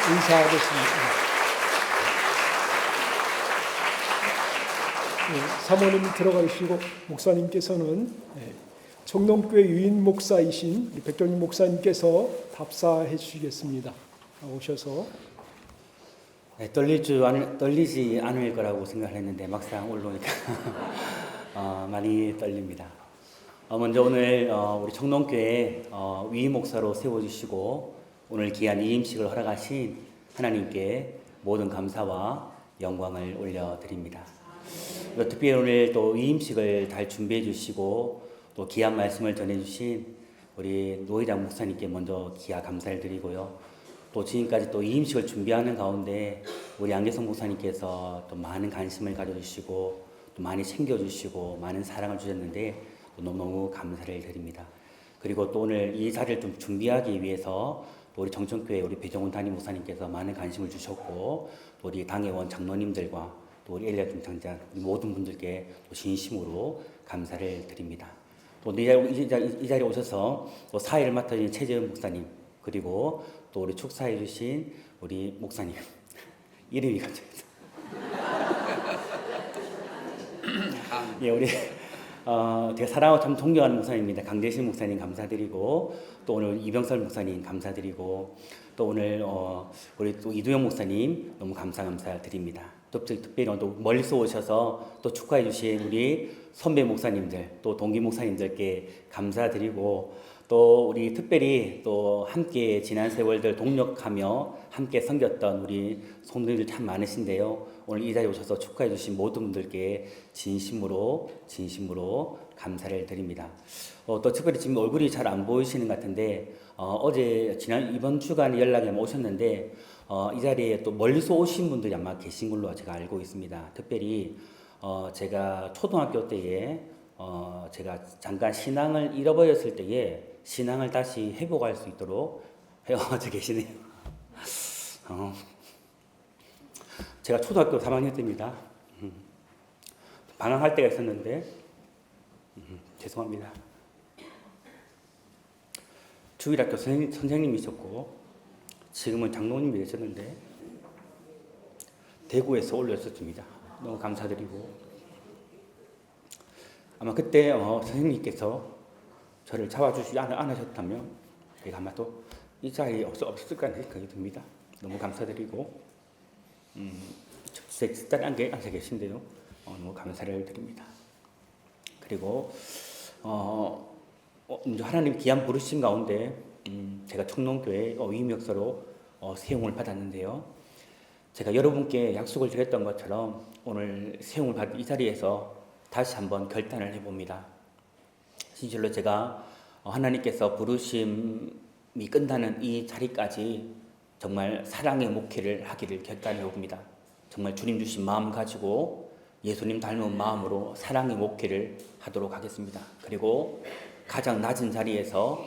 인사하겠습니다. 네, 사모님 들어가시고 목사님께서는 청동교회 유인 목사이신 백경림 목사님께서 답사해 주시겠습니다. 오셔서
떨리지 않을 거라고 생각했는데 막상 올라오니까 많이 떨립니다. 먼저 오늘 우리 청동교회 위임 목사로 세워주시고 오늘 귀한 이임식을 허락하신 하나님께 모든 감사와 영광을 올려드립니다. 특별히 오늘 또 이임식을 잘 준비해 주시고 또 귀한 말씀을 전해주신 우리 노회장 목사님께 먼저 귀한 감사를 드리고요. 또 지금까지 또 이임식을 준비하는 가운데 우리 안계성 목사님께서 또 많은 관심을 가져주시고 또 많이 챙겨주시고 많은 사랑을 주셨는데 또 너무너무 감사를 드립니다. 그리고 또 오늘 이 자리를 좀 준비하기 위해서 또 우리 정천교회 우리 배정훈 담임 목사님께서 많은 관심을 주셨고 또 우리 당회원 장로님들과 또 우리 엘리야 중장자 모든 분들께 또 진심으로 감사를 드립니다. 또 이 자리에 오셔서 또 사회를 맡아주신 최재현 목사님 그리고 또 우리 축사해 주신 우리 목사님 이름이 갑자기 예, 우리 제가 사랑하고 참 존경하는 목사님입니다. 강대신 목사님 감사드리고 또 오늘 이병설 목사님 감사드리고 또 오늘 우리 또 이두영 목사님 너무 감사드립니다. 또 특별히 또 멀리서 오셔서 또 축하해 주신 우리 선배 목사님들 또 동기 목사님들께 감사드리고 또 우리 특별히 또 함께 지난 세월들 동력하며 함께 섬겼던 우리 성도님들 참 많으신데요. 오늘 이 자리에 오셔서 축하해 주신 모든 분들께 진심으로 감사를 드립니다. 또 특별히 지금 얼굴이 잘 안 보이시는 것 같은데 어제 이번 주간에 연락이 오셨는데 이 자리에 또 멀리서 오신 분들이 아마 계신 걸로 제가 알고 있습니다. 특별히 제가 초등학교 때에 제가 잠깐 신앙을 잃어버렸을 때에 신앙을 다시 회복할 수 있도록 헤어져 계시네요. 제가 초등학교 3학년 때입니다. 방황할 때가 있었는데 죄송합니다. 주일학교 선생님이셨고 지금은 장로님이 되셨는데 대구에서 올려졌습니다. 너무 감사드리고 아마 그때 선생님께서 저를 잡아주시지 않으셨다면 제가 아마 또 이 자리에 없을까 생각이 듭니다. 너무 감사드리고 제 딸 앉아 계신데요. 너무 감사를 드립니다. 그리고 하나님 귀한 부르심 가운데 제가 청동교회 위임역사로 세용을 받았는데요. 제가 여러분께 약속을 드렸던 것처럼 오늘 세용을 받은 이 자리에서 다시 한번 결단을 해봅니다. 진실로 제가 하나님께서 부르심이 끝나는 이 자리까지 정말 사랑의 목회를 하기를 결단해 봅니다. 정말 주님 주신 마음 가지고 예수님 닮은 마음으로 사랑의 목회를 하도록 하겠습니다. 그리고 가장 낮은 자리에서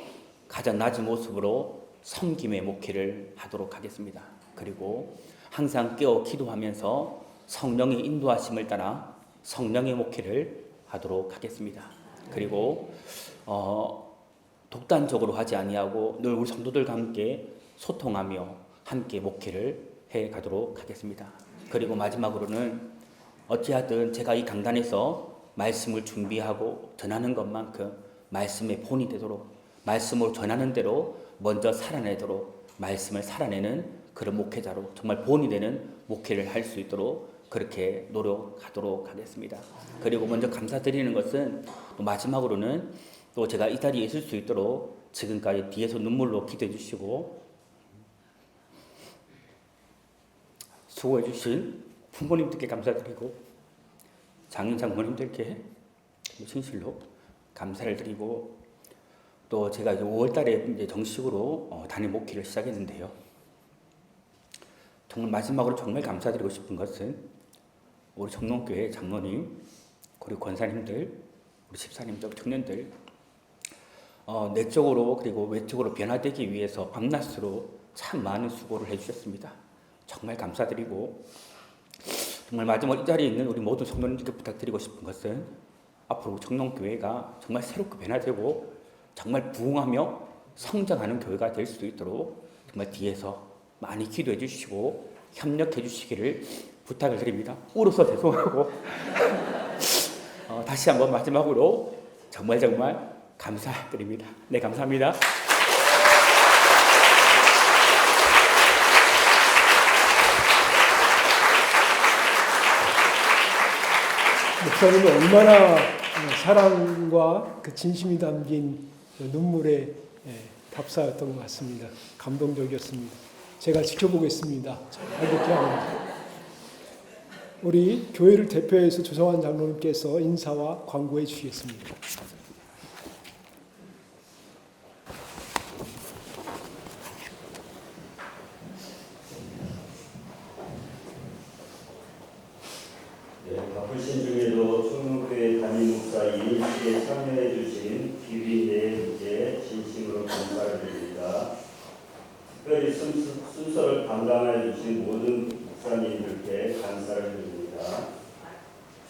가장 낮은 모습으로 섬김의 목회를 하도록 하겠습니다. 그리고 항상 깨어 기도하면서 성령의 인도하심을 따라 성령의 목회를 하도록 하겠습니다. 그리고 독단적으로 하지 아니하고 늘 우리 성도들과 함께 소통하며 함께 목회를 해 가도록 하겠습니다. 그리고 마지막으로는 어찌하든 제가 이 강단에서 말씀을 준비하고 전하는 것만큼 말씀의 본이 되도록 말씀으로 전하는 대로 먼저 살아내도록 말씀을 살아내는 그런 목회자로 정말 본이 되는 목회를 할 수 있도록 그렇게 노력하도록 하겠습니다. 그리고 먼저 감사드리는 것은 또 마지막으로는 또 제가 이 자리에 있을 수 있도록 지금까지 뒤에서 눈물로 기도해 주시고 수고해 주신 부모님들께 감사드리고 장모님들께 진실로 감사를 드리고 또 제가 이제 5월 달에 이제 정식으로 담임 목회를 시작했는데요. 정말 마지막으로 정말 감사드리고 싶은 것은 우리 청농교회 장로님, 그리고 권사님들, 우리 집사님들, 청년들 내적으로 그리고 외적으로 변화되기 위해서 밤낮으로 참 많은 수고를 해주셨습니다. 정말 감사드리고 정말 마지막 이 자리에 있는 우리 모든 성도님들께 부탁드리고 싶은 것은 앞으로 청농교회가 정말 새롭게 변화되고 정말 부흥하며 성장하는 교회가 될 수 있도록 정말 뒤에서 많이 기도해 주시고 협력해 주시기를 부탁을 드립니다. 울어서 죄송하고 다시 한번 마지막으로 정말 감사드립니다. 네, 감사합니다.
목사님이 얼마나 사랑과 그 진심이 담긴 눈물의 답사였던 것 같습니다. 감동적이었습니다. 제가 지켜보겠습니다. 잘 듣게 합니다. 우리 교회를 대표해서 조성환 장로님께서 인사와 광고해 주시겠습니다.
바쁘신 중에도 청년교회 담임 목사 이인식에 참여해 주신 비비대에 진심으로 감사를 드립니다. 특별히 순서를 담당해 주신 모든 목사님들께 감사를 드립니다.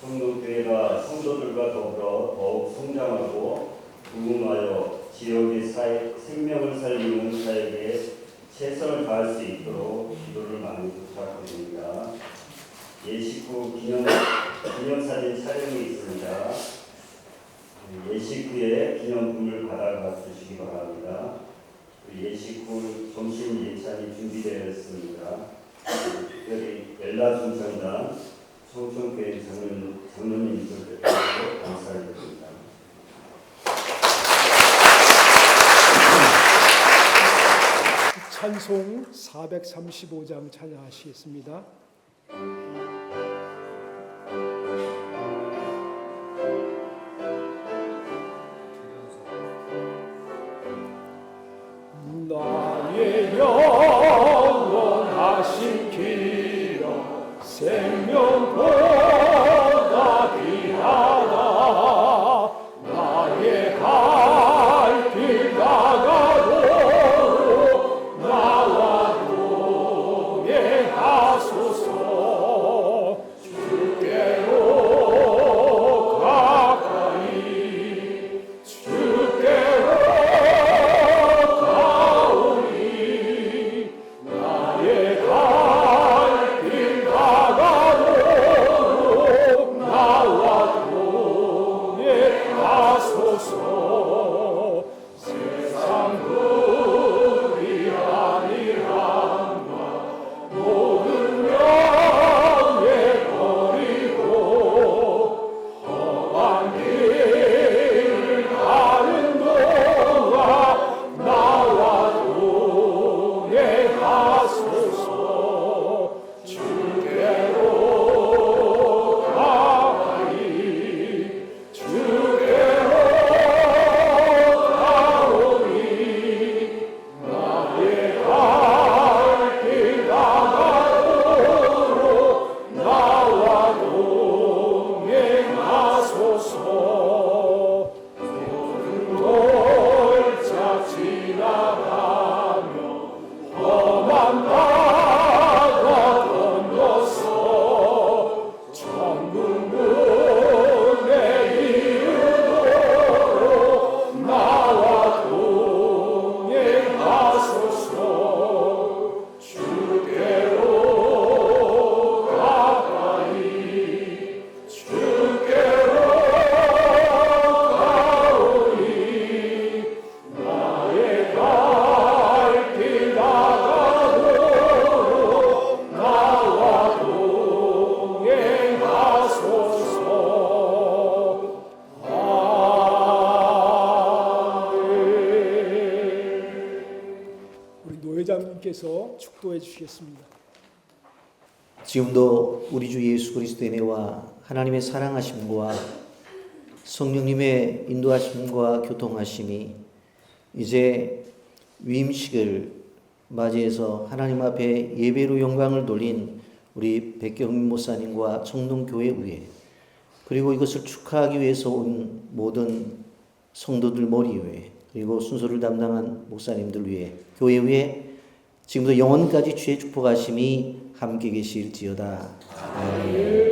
청년교회가 성도들과 더불어 더욱 성장하고 부흥하여 지역의 생명을 살리는 사역에 최선을 다할 수 있도록 기도를 많이 부탁드립니다. 예식후 기념사진 촬영이 있습니다. 예식후에 기념품을 받아가 주시기 바랍니다. 예식후 점심 예찬이 준비되어 있습니다. 특별히 엘라 중창단 청천교회 장로님들께 감사를 드립니다.
찬송 435장 찬양하시겠습니다. 나의 영원하신 기름 생명보다 귀하다. 나의 갈 길 다가도 나와 동행하소서. 회장님께서 축도해 주시겠습니다.
지금도 우리 주 예수 그리스도의 은혜와 하나님의 사랑하심과 성령님의 인도하심과 교통하심이 이제 위임식을 맞이해서 하나님 앞에 예배로 영광을 돌린 우리 백경민 목사님과 청동교회 위에, 그리고 이것을 축하하기 위해서 온 모든 성도들 머리 위에, 그리고 순서를 담당한 목사님들 위에, 교회 위에 지금도 영원까지 주의 축복하심이 함께 계실지어다. 아멘.